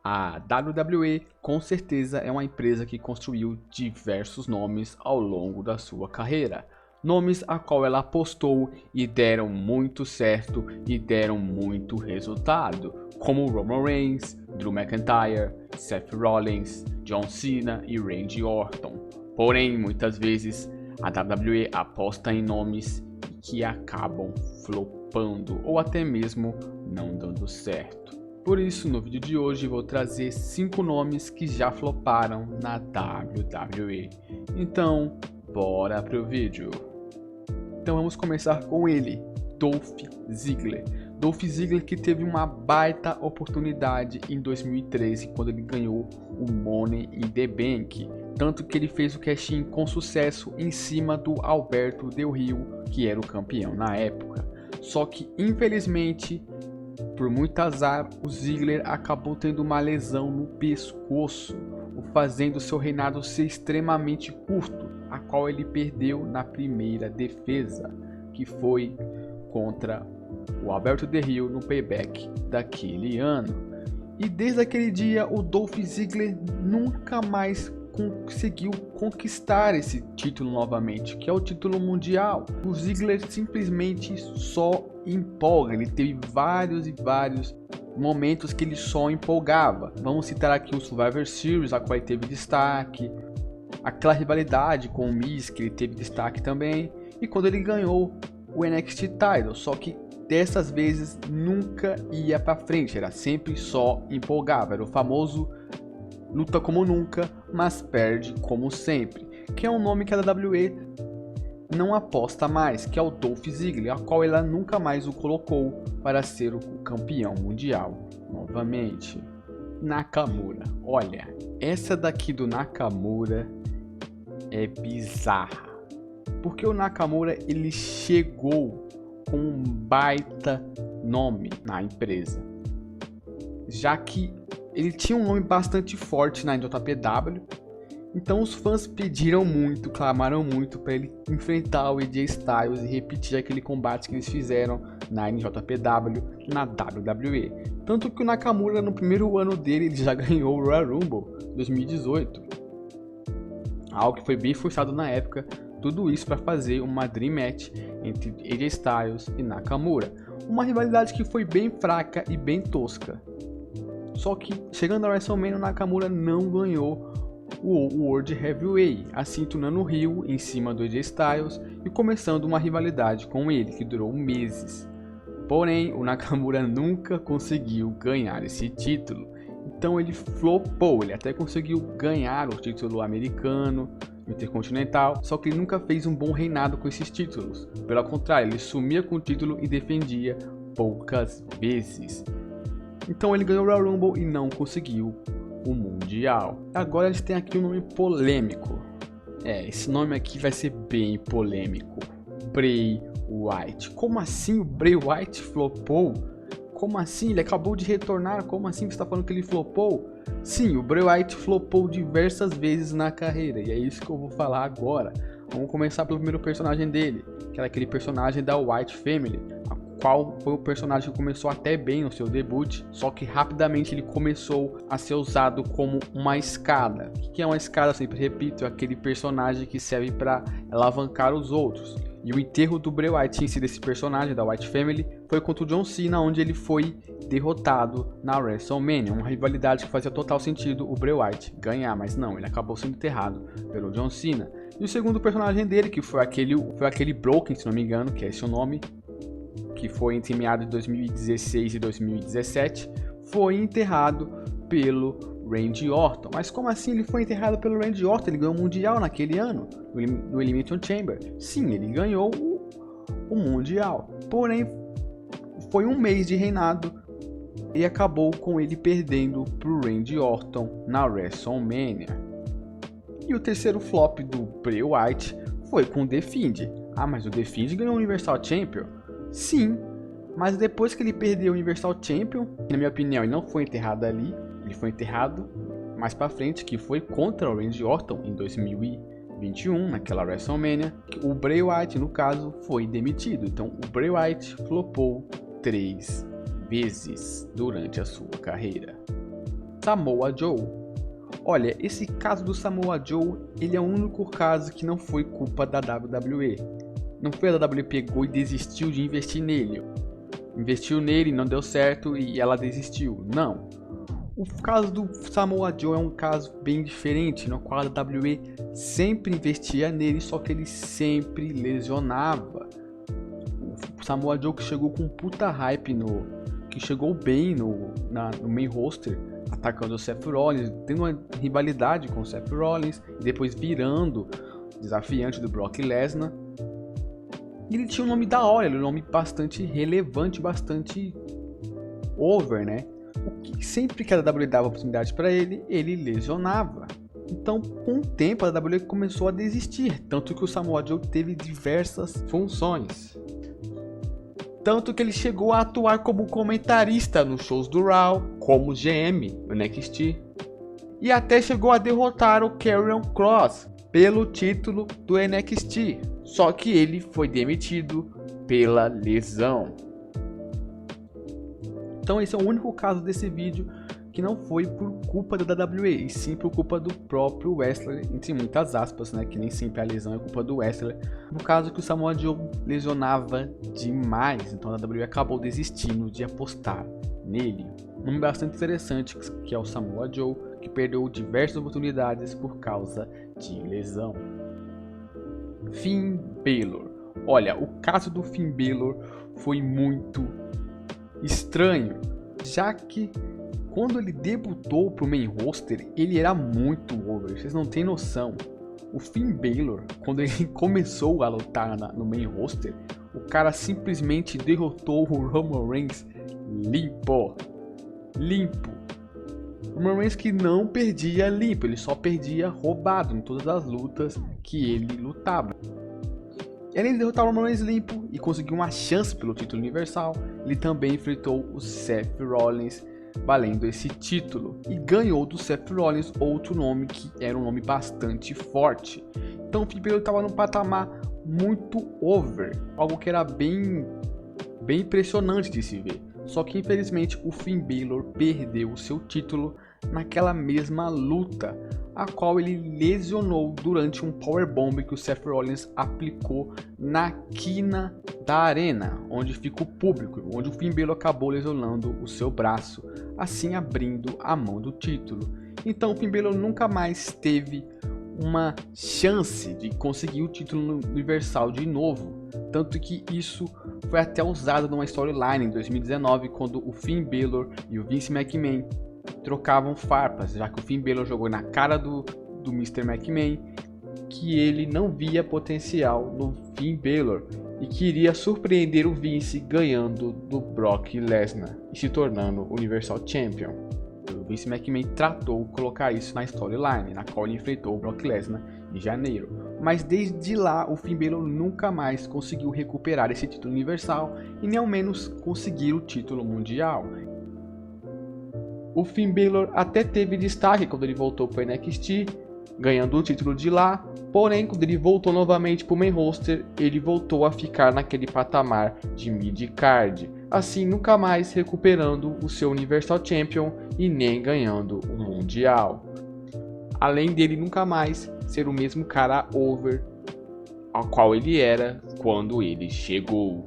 A WWE com certeza é uma empresa que construiu diversos nomes ao longo da sua carreira. Nomes a qual ela apostou e deram muito certo e deram muito resultado, como Roman Reigns, Drew McIntyre, Seth Rollins, John Cena e Randy Orton. Porém, muitas vezes a WWE aposta em nomes que acabam flopando ou até mesmo não dando certo. Por isso, no vídeo de hoje vou trazer 5 nomes que já floparam na WWE. Então, bora pro vídeo. Então vamos começar com ele, Dolph Ziggler. Dolph Ziggler que teve uma baita oportunidade em 2013 quando ele ganhou o Money in the Bank. Tanto que ele fez o cash-in com sucesso em cima do Alberto Del Rio, que era o campeão na época. Só que infelizmente, por muito azar, o Ziggler acabou tendo uma lesão no pescoço, o fazendo seu reinado ser extremamente curto, a qual ele perdeu na primeira defesa, que foi contra o Alberto Del Rio no Payback daquele ano. E desde aquele dia o Dolph Ziggler nunca mais conseguiu conquistar esse título novamente, que é o título mundial. O Ziggler simplesmente só empolga, ele teve vários momentos que ele só empolgava. Vamos citar aqui o Survivor Series, a qual ele teve destaque, aquela rivalidade com o Miz que ele teve destaque também, e quando ele ganhou o NXT Title, só que dessas vezes nunca ia pra frente, era sempre só empolgava, era o famoso luta como nunca, mas perde como sempre, que é um nome que a WWE não aposta mais, que é o Dolph Ziggler, a qual ela nunca mais o colocou para ser o campeão mundial novamente. Nakamura, olha, essa daqui do Nakamura é bizarra, porque o Nakamura ele chegou com um baita nome na empresa, já que ele tinha um nome bastante forte na NJPW, então os fãs pediram muito, clamaram muito para ele enfrentar o AJ Styles e repetir aquele combate que eles fizeram na NJPW, na WWE. Tanto que o Nakamura no primeiro ano dele ele já ganhou o Royal Rumble 2018, algo que foi bem forçado na época, tudo isso para fazer uma Dream Match entre AJ Styles e Nakamura, uma rivalidade que foi bem fraca e bem tosca. Só que chegando a WrestleMania, o Nakamura não ganhou o World Heavyweight, assim tornando o Rio em cima do AJ Styles e começando uma rivalidade com ele que durou meses. Porém, o Nakamura nunca conseguiu ganhar esse título, então ele flopou. Ele até conseguiu ganhar o título americano, intercontinental, só que ele nunca fez um bom reinado com esses títulos. Pelo contrário, ele sumia com o título e defendia poucas vezes. Então ele ganhou o Royal Rumble e não conseguiu o Mundial. Agora eles têm aqui um nome polêmico. Esse nome aqui vai ser bem polêmico. Bray Wyatt. Como assim o Bray Wyatt flopou? Como assim? Ele acabou de retornar? Como assim você está falando que ele flopou? Sim, o Bray Wyatt flopou diversas vezes na carreira. E é isso que eu vou falar agora. Vamos começar pelo primeiro personagem dele, que era aquele personagem da Wyatt Family, qual foi o personagem que começou até bem no seu debut, só que rapidamente ele começou a ser usado como uma escada. O que é uma escada? Eu sempre repito, é aquele personagem que serve para alavancar os outros. E o enterro do Bray Wyatt em si, desse personagem da Wyatt Family, foi contra o John Cena, onde ele foi derrotado na WrestleMania. Uma rivalidade que fazia total sentido o Bray Wyatt ganhar, mas não, ele acabou sendo enterrado pelo John Cena. E o segundo personagem dele, que foi aquele Broken, se não me engano, que é esse o nome, que foi entre meados de 2016 e 2017, foi enterrado pelo Randy Orton. Mas como assim ele foi enterrado pelo Randy Orton? Ele ganhou o Mundial naquele ano, no Elimination Chamber. Sim, ele ganhou o Mundial. Porém, foi um mês de reinado e acabou com ele perdendo para o Randy Orton na WrestleMania. E o terceiro flop do Bray Wyatt foi com o The Fiend. Ah, mas o The Fiend ganhou o Universal Champion? Sim, mas depois que ele perdeu o Universal Champion, na minha opinião ele não foi enterrado ali, ele foi enterrado mais pra frente, que foi contra o Randy Orton em 2021, naquela WrestleMania, o Bray Wyatt no caso foi demitido. Então o Bray Wyatt flopou 3 vezes durante a sua carreira. Samoa Joe. Olha, esse caso do Samoa Joe, ele é o único caso que não foi culpa da WWE. Não foi a WWE pegou e desistiu de investir nele. Investiu nele, não deu certo e ela desistiu. Não. O caso do Samoa Joe é um caso bem diferente, no qual a WWE sempre investia nele, só que ele sempre lesionava. O Samoa Joe que chegou com puta hype, que chegou bem no main roster, atacando o Seth Rollins, tendo uma rivalidade com o Seth Rollins, e depois virando desafiante do Brock Lesnar. E ele tinha um nome da hora, ele era um nome bastante relevante, bastante over, né? O que sempre que a WWE dava oportunidade para ele, ele lesionava. Então, com o tempo, a WWE começou a desistir, tanto que o Samoa Joe teve diversas funções. Tanto que ele chegou a atuar como comentarista nos shows do Raw, como GM no NXT. E até chegou a derrotar o Karrion Kross pelo título do NXT. Só que ele foi demitido pela lesão. Então esse é o único caso desse vídeo que não foi por culpa da WWE, e sim por culpa do próprio wrestler, entre muitas aspas, né, que nem sempre a lesão é culpa do wrestler. No caso que o Samoa Joe lesionava demais, então a WWE acabou desistindo de apostar nele. Um nome bastante interessante que é o Samoa Joe, que perdeu diversas oportunidades por causa de lesão. Finn Balor. Olha, o caso do Finn Balor foi muito estranho, já que quando ele debutou pro main roster, ele era muito over, vocês não têm noção. O Finn Balor, quando ele começou a lutar no main roster, o cara simplesmente derrotou o Roman Reigns limpo. Roman Reigns que não perdia limpo, ele só perdia roubado em todas as lutas que ele lutava. Além de derrotar o Roman Reigns limpo e conseguir uma chance pelo título universal, ele também enfrentou o Seth Rollins valendo esse título e ganhou do Seth Rollins outro nome que era um nome bastante forte. Então o Finn Balor estava num patamar muito over, algo que era bem impressionante de se ver. Só que infelizmente o Finn Balor perdeu o seu título naquela mesma luta, a qual ele lesionou durante um powerbomb que o Seth Rollins aplicou na quina da arena, onde fica o público, onde o Finn Balor acabou lesionando o seu braço, assim abrindo a mão do título. Então o Finn Balor nunca mais teve uma chance de conseguir o título universal de novo, tanto que isso foi até usado numa storyline em 2019, quando o Finn Balor e o Vince McMahon trocavam farpas, já que o Finn Balor jogou na cara do Mr. McMahon que ele não via potencial no Finn Balor e queria surpreender o Vince ganhando do Brock Lesnar e se tornando Universal Champion. O Vince McMahon tratou de colocar isso na storyline, na qual ele enfrentou o Brock Lesnar em janeiro. Mas desde lá, o Finn Balor nunca mais conseguiu recuperar esse título universal e nem ao menos conseguir o título mundial. O Finn Balor até teve destaque quando ele voltou para o NXT, ganhando o título de lá, porém quando ele voltou novamente para o main roster, ele voltou a ficar naquele patamar de mid-card, assim nunca mais recuperando o seu Universal Champion e nem ganhando o Mundial. Além dele nunca mais ser o mesmo cara over ao qual ele era quando ele chegou.